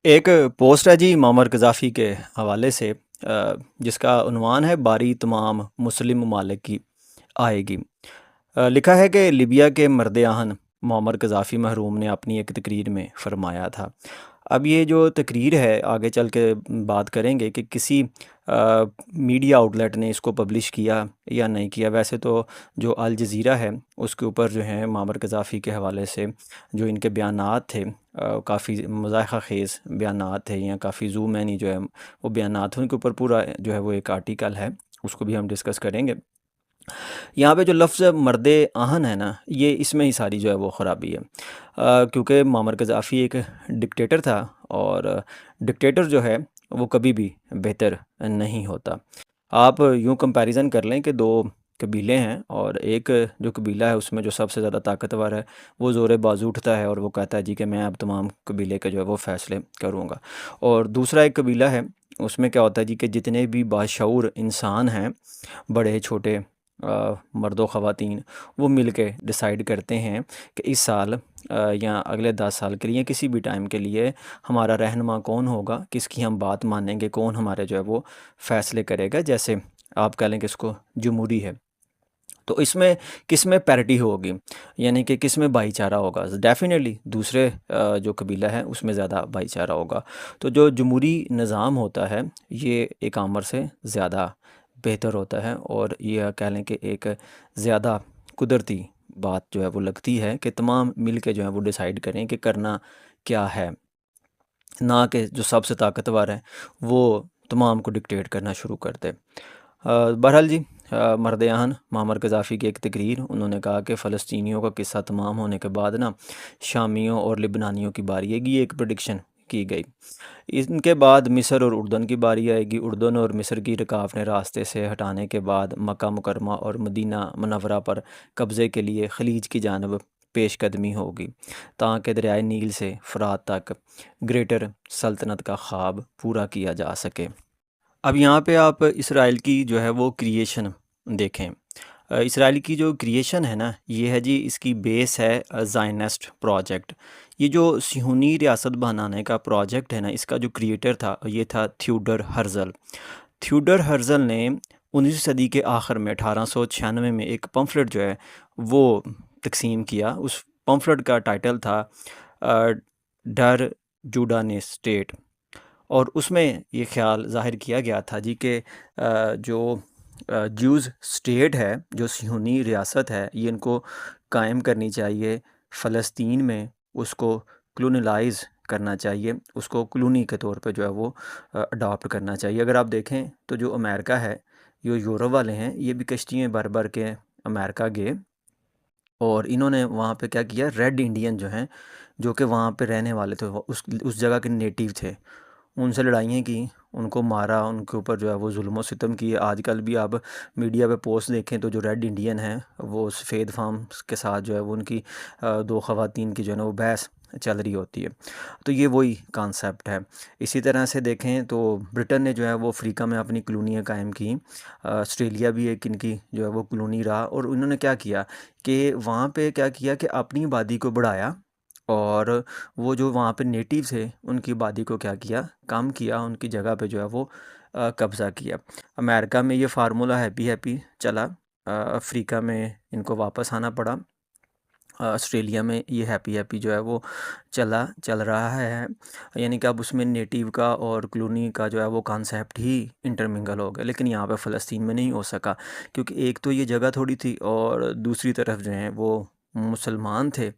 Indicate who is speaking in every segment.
Speaker 1: ایک پوسٹ ہے جی معمر قذافی کے حوالے سے، جس کا عنوان ہے باری تمام مسلم ممالک کی آئے گی۔ لکھا ہے کہ لیبیا کے مرد آہن معمر قذافی مرحوم نے اپنی ایک تقریر میں فرمایا تھا۔ اب یہ جو تقریر ہے آگے چل کے بات کریں گے کہ کسی میڈیا آؤٹلیٹ نے اس کو پبلش کیا یا نہیں کیا۔ ویسے تو جو الجزیرہ ہے اس کے اوپر جو ہیں معمر قذافی کے حوالے سے جو ان کے بیانات تھے، کافی مضحکہ خیز بیانات تھے، یا کافی زو مینی جو ہے وہ بیانات ہیں، ان کے اوپر پورا جو ہے وہ ایک آرٹیکل ہے، اس کو بھی ہم ڈسکس کریں گے۔ یہاں پہ جو لفظ مرد آہن ہے نا، یہ اس میں ہی ساری جو ہے وہ خرابی ہے، کیونکہ معمر قذافی ایک ڈکٹیٹر تھا، اور ڈکٹیٹر جو ہے وہ کبھی بھی بہتر نہیں ہوتا۔ آپ یوں کمپیریزن کر لیں کہ دو قبیلے ہیں، اور ایک جو قبیلہ ہے اس میں جو سب سے زیادہ طاقتور ہے وہ زور بازو اٹھتا ہے اور وہ کہتا ہے جی کہ میں اب تمام قبیلے کے جو ہے وہ فیصلے کروں گا، اور دوسرا ایک قبیلہ ہے اس میں کیا ہوتا ہے جی کہ جتنے بھی باشعور انسان ہیں، بڑے چھوٹے، مرد و خواتین، وہ مل کے ڈیسائیڈ کرتے ہیں کہ اس سال یا اگلے 10 سال کے لیے کسی بھی ٹائم کے لیے ہمارا رہنما کون ہوگا، کس کی ہم بات مانیں گے، کون ہمارے جو ہے وہ فیصلے کرے گا۔ جیسے آپ کہہ لیں کہ اس کو جمہوری ہے، تو اس میں کس میں پیرٹی ہوگی، یعنی کہ کس میں بھائی چارہ ہوگا، ڈیفینیٹلی دوسرے جو قبیلہ ہے اس میں زیادہ بھائی چارہ ہوگا۔ تو جو جمہوری نظام ہوتا ہے یہ ایک آمر سے زیادہ بہتر ہوتا ہے، اور یہ کہہ لیں کہ ایک زیادہ قدرتی بات جو ہے وہ لگتی ہے کہ تمام مل کے جو ہے وہ ڈیسائیڈ کریں کہ کرنا کیا ہے، نہ کہ جو سب سے طاقتور ہے وہ تمام کو ڈکٹیٹ کرنا شروع کر دے۔ بہرحال جی، مرد آہن معمر قذافی کی ایک تقریر، انہوں نے کہا کہ فلسطینیوں کا قصہ تمام ہونے کے بعد نا شامیوں اور لبنانیوں کی باری آئے گی، یہ ایک پریڈکشن کی گئی۔ ان کے بعد مصر اور اردن کی باری آئے گی، اردن اور مصر کی رکاوٹیں راستے سے ہٹانے کے بعد مکہ مکرمہ اور مدینہ منورہ پر قبضے کے لیے خلیج کی جانب پیش قدمی ہوگی، تاکہ دریائے نیل سے فرات تک گریٹر سلطنت کا خواب پورا کیا جا سکے۔ اب یہاں پہ آپ اسرائیل کی جو ہے وہ کریشن دیکھیں۔ اسرائیل کی جو کریشن ہے نا، یہ ہے جی، اس کی بیس ہے زائنسٹ پروجیکٹ۔ یہ جو صہیونی ریاست بنانے کا پروجیکٹ ہے نا، اس کا جو کریٹر تھا یہ تھا تھیوڈر ہرزل۔ تھیوڈر ہرزل نے 19ویں صدی کے آخر میں 1896 میں ایک پمفلٹ جو ہے وہ تقسیم کیا۔ اس پمفلٹ کا ٹائٹل تھا ڈر جوڈان اسٹیٹ، اور اس میں یہ خیال ظاہر کیا گیا تھا جی کہ جو جوز اسٹیٹ ہے، جو صہیونی ریاست ہے، یہ ان کو قائم کرنی چاہیے فلسطین میں، اس کو کلونلائز کرنا چاہیے، اس کو کلونی کے طور پہ جو ہے وہ اڈاپٹ کرنا چاہیے۔ اگر آپ دیکھیں تو جو امریکہ ہے، جو یورپ والے ہیں، یہ بھی کشتیاں بھر بھر کے امریکہ گئے، اور انہوں نے وہاں پہ کیا کیا، ریڈ انڈین جو ہیں، جو کہ وہاں پہ رہنے والے تھے، اس جگہ کے نیٹیو تھے، ان سے لڑائیاں کی، ان کو مارا، ان کے اوپر جو ہے وہ ظلم و ستم کیے۔ آج کل بھی آپ میڈیا پہ پوسٹ دیکھیں تو جو ریڈ انڈین ہیں وہ سفید فام کے ساتھ جو ہے وہ ان کی دو خواتین کی جو ہے نا وہ بحث چل رہی ہوتی ہے۔ تو یہ وہی کانسیپٹ ہے۔ اسی طرح سے دیکھیں تو برٹن نے جو ہے وہ افریقہ میں اپنی کلونیاں قائم کی، آسٹریلیا بھی ایک ان کی جو ہے وہ کلونی رہا، اور انہوں نے کیا کیا کہ وہاں پہ کیا کیا کہ اپنی آبادی کو بڑھایا، اور وہ جو وہاں پہ نیٹیو تھے ان کی آبادی کو کیا کیا، کم کیا، ان کی جگہ پہ جو ہے وہ قبضہ کیا۔ امریکہ میں یہ فارمولہ ہیپی ہیپی چلا، افریقہ میں ان کو واپس آنا پڑا، آسٹریلیا میں یہ ہیپی ہیپی جو ہے وہ چل رہا ہے، یعنی کہ اب اس میں نیٹیو کا اور کلونی کا جو ہے وہ کانسیپٹ ہی انٹرمنگل ہو گیا۔ لیکن یہاں پہ فلسطین میں نہیں ہو سکا، کیونکہ ایک تو یہ جگہ تھوڑی تھی، اور دوسری طرف جو ہیں وہ مسلمان تھے،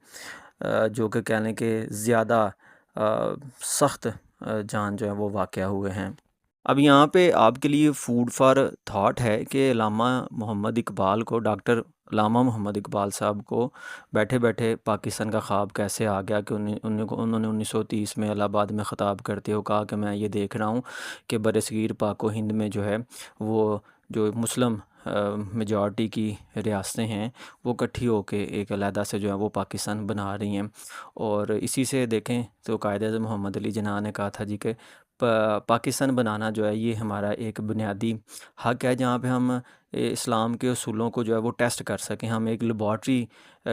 Speaker 1: جو کہ کہہ لیں کہ زیادہ سخت جان جو ہے وہ واقع ہوئے ہیں۔ اب یہاں پہ آپ کے لیے فوڈ فار تھاٹ ہے کہ علامہ محمد اقبال کو، ڈاکٹر علامہ محمد اقبال صاحب کو بیٹھے بیٹھے پاکستان کا خواب کیسے آ گیا، کہ انہوں نے 1930 میں الہ آباد میں خطاب کرتے ہوئے کہا کہ میں یہ دیکھ رہا ہوں کہ برصغیر پاک و ہند میں جو ہے وہ جو مسلم میجارٹی کی ریاستیں ہیں وہ اکٹھی ہو کے ایک علیحدہ سے جو ہے وہ پاکستان بنا رہی ہیں، اور اسی سے دیکھیں تو قائد اعظم محمد علی جناح نے کہا تھا جی کہ پاکستان بنانا جو ہے یہ ہمارا ایک بنیادی حق ہے، جہاں پہ ہم اسلام کے اصولوں کو جو ہے وہ ٹیسٹ کر سکیں، ہم ایک لیبارٹری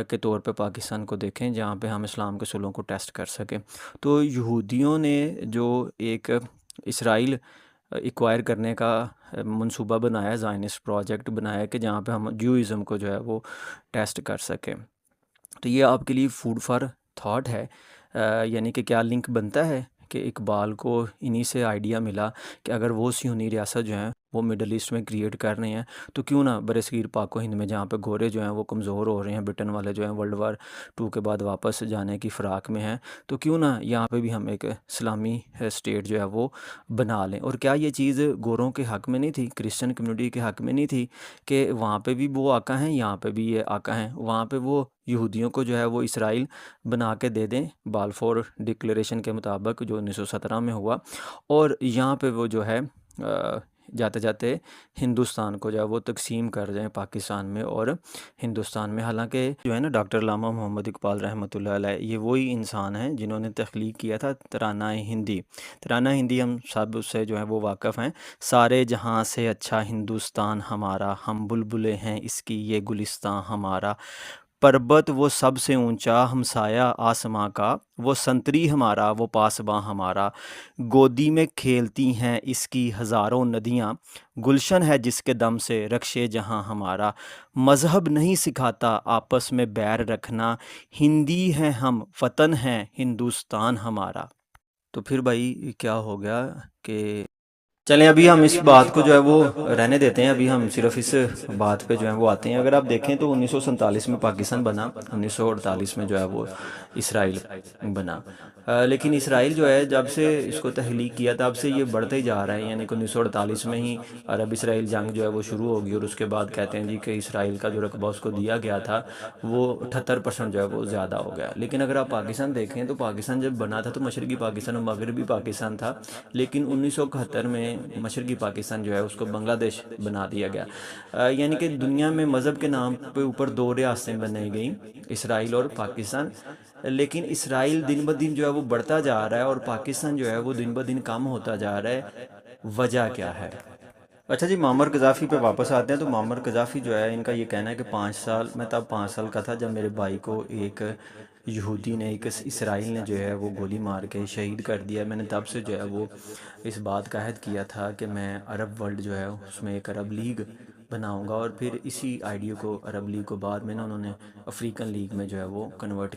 Speaker 1: کے طور پہ پاکستان کو دیکھیں جہاں پہ ہم اسلام کے اصولوں کو ٹیسٹ کر سکیں۔ تو یہودیوں نے جو ایک اسرائیل ایکوائر کرنے کا منصوبہ بنایا، زائنسٹ پروجیکٹ بنایا کہ جہاں پہ ہم جوئزم کو جو ہے وہ ٹیسٹ کر سکیں، تو یہ آپ کے لیے فوڈ فار تھاٹ ہے، یعنی کہ کیا لنک بنتا ہے کہ اقبال کو انہی سے آئیڈیا ملا کہ اگر وہ صہیونی ریاست جو ہیں وہ مڈل ایسٹ میں کریٹ کر رہے ہیں تو کیوں نہ برصغیر پاک و ہند میں جہاں پہ گورے جو ہیں وہ کمزور ہو رہے ہیں، برٹن والے جو ہیں ورلڈ وار 2 کے بعد واپس جانے کی فراق میں ہیں، تو کیوں نہ یہاں پہ بھی ہم ایک اسلامی اسٹیٹ جو ہے وہ بنا لیں۔ اور کیا یہ چیز گوروں کے حق میں نہیں تھی، کرسچن کمیونٹی کے حق میں نہیں تھی کہ وہاں پہ بھی وہ آقا ہیں، یہاں پہ بھی یہ آقا ہیں، وہاں پہ وہ یہودیوں کو جو ہے وہ اسرائیل بنا کے دے دیں بالفور ڈکلیریشن کے مطابق جو 1917 میں ہوا، اور یہاں پہ وہ جو ہے جاتے جاتے ہندوستان کو جو ہے وہ تقسیم کر دیں پاکستان میں اور ہندوستان میں۔ حالانکہ جو ہے نا ڈاکٹر علامہ محمد اقبال رحمۃ اللہ علیہ، یہ وہی انسان ہیں جنہوں نے تخلیق کیا تھا ترانہ ہندی۔ ترانہ ہندی ہم سب اس سے جو ہے وہ واقف ہیں، سارے جہاں سے اچھا ہندوستان ہمارا، ہم بلبلیں ہیں اس کی یہ گلستان ہمارا، پربت وہ سب سے اونچا ہمسایہ آسماں کا، وہ سنتری ہمارا وہ پاسباں ہمارا، گودی میں کھیلتی ہیں اس کی ہزاروں ندیاں، گلشن ہے جس کے دم سے رکشے جہاں ہمارا، مذہب نہیں سکھاتا آپس میں بیر رکھنا، ہندی ہیں ہم وطن ہے ہندوستان ہمارا۔ تو پھر بھائی کیا ہو گیا کہ چلیں ابھی ہم اس بات کو جو ہے وہ رہنے دیتے ہیں، ابھی ہم صرف اس بات پہ جو ہے وہ آتے ہیں۔ اگر آپ دیکھیں تو 1947 میں پاکستان بنا، 1948 میں جو ہے وہ اسرائیل بنا، لیکن اسرائیل جو ہے جب سے اس کو تخلیق کیا تب سے یہ بڑھتے ہی جا رہا ہے، یعنی کہ 1948 میں ہی عرب اسرائیل جنگ جو ہے وہ شروع ہوگی، اور اس کے بعد کہتے ہیں جی کہ اسرائیل کا جو رقبہ اس کو دیا گیا تھا وہ 78% جو ہے وہ زیادہ ہو گیا۔ لیکن اگر آپ پاکستان دیکھیں تو پاکستان جب بنا تھا تو مشرقی پاکستان اور مغربی پاکستان تھا، لیکن 1971 میں مشرقی پاکستان جو ہے اس کو بنگلہ دیش بنا دیا گیا، یعنی کہ دنیا میں مذہب کے نام پہ اوپر 2 ریاستیں بنائی گئیں، اسرائیل اور پاکستان، لیکن اسرائیل دن بدن جو ہے وہ بڑھتا جا رہا ہے اور پاکستان جو ہے وہ دن بدن کم ہوتا جا رہا ہے۔ وجہ کیا ہے؟ اچھا جی، معمر قذافی پہ واپس آتے ہیں۔ تو معمر قذافی جو ہے ان کا یہ کہنا ہے کہ 5 سال میں تب 5 سال کا تھا جب میرے بھائی کو ایک یہودی نے، ایک اسرائیل نے جو ہے وہ گولی مار کے شہید کر دیا۔ میں نے تب سے جو ہے وہ اس بات کا عہد کیا تھا کہ میں عرب ورلڈ جو ہے اس میں ایک عرب لیگ بناؤں گا، اور پھر اسی آئیڈیا کو عرب لیگ کو بعد میں نا انہوں نے افریقن لیگ میں جو ہے وہ کنورٹ